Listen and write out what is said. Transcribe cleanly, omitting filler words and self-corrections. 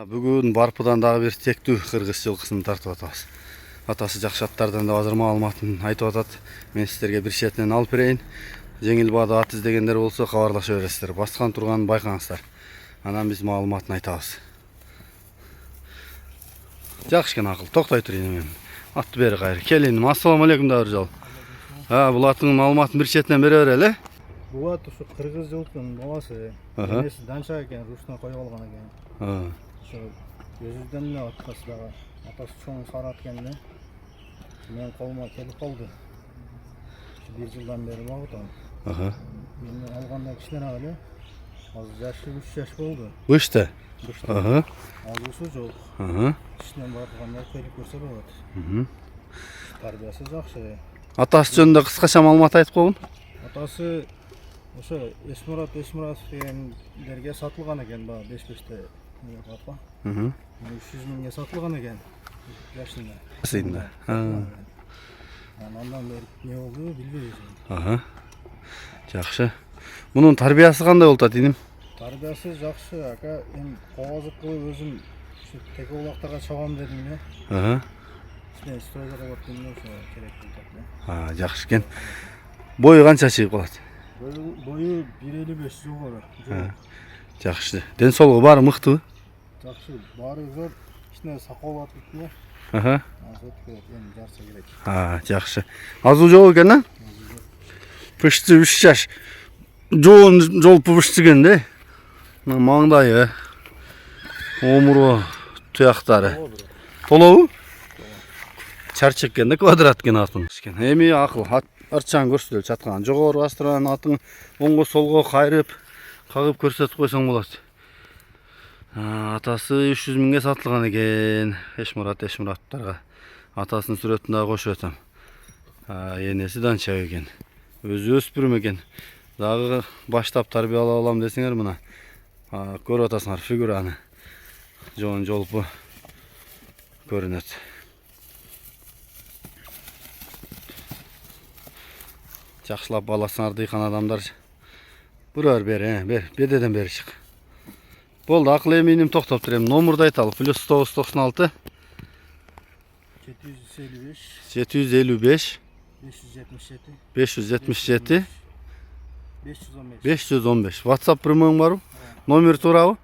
Бүгін барпыдан дағы бір тектүү кыргыз жылкысын тартып атабыз. Атасы жакшы аттардан да азыр маалыматын айтып атат. Мен сиздерге бир четинен алып берейин. Жеңил баада ат издегендер болсо кабарлаша бересиздер. Баскан турганын байкаңыздар. Анан биз маалыматын айтабыз. Жакшы экен акыл, токтой турайын мен. Атты бери кайры. Келиним, ассаламу алейкум да Жал. Бул аттын маалыматын бир четинен бере берели. Бул ат ушу кыргыз жылкынын баласы. Энеси данча экен, руштан коюп алган экен. Ошо өзүдөн эле атасы дагы. Атасы чоң сары ат экен да. Мен колума келип калды. 1 жылдан бери багытам. Мен алганда кичинерээк эле. Азыр жашы 3 жаш болду. Бышты. Азыр жок. Кичинен багытганда келип көрсө болот. Тарбиясы жакшы. Атасы жөнүндө кыскача маалымат айтып койгун. Атасы ошо Эшмурат дегендерге сатылган экен, баа 5-5те атка. 300 миңге сатылган экен. Жашында. Сында. Андан бери не болду билбейбиз. Жакшы. Мунун тарбиясы кандай болуп атат иним? Тарбиясы жакшы, ака. Эми когозук кылып өзүм ушу теке улактарга чабам дедим эле. Мен стройга калат дедим, ошо керек болуп атат. Жакшы экен. Бою канча чыгып калат? Бою 1.55 жогору. Жакшы. Ден соолугу баары мыктыбы? Жакшы, баары зор. Кичине сакал батып жарса керек. Жакшы. Азуу жок экен, а? Пышты 3 жаш. Жоон жолпу пышты экен да. Маңдайы, омуру, туяктары. Толобу? Чарчык экен да, квадрат экен атын. Эми акыл, арчаң көрсөтөлүп жаткан. Жогору астыран атын оңго солго кайрып, кагып көрсөтүп койсоң болот. Атасы 300 миңге сатылган экен. Эшмураттарга. Атасынын сүрөтүн дагы кошуп атам. Энеси данча экен. Өзү өспүрүм экен. Дагы баштап тарбиялап алам десеңер мына. Көрүп атасыңар фигураны. Жоон жолпу көрүнөт. Жакшылап баласыңар дыйкан адамдар. Бирөр бер, бедеден бери чык. Болду, акыл эми иним токтоп турем. Номурду айталы. +996 755 577 515. WhatsApp прямоюң барбы? Номер туурабы?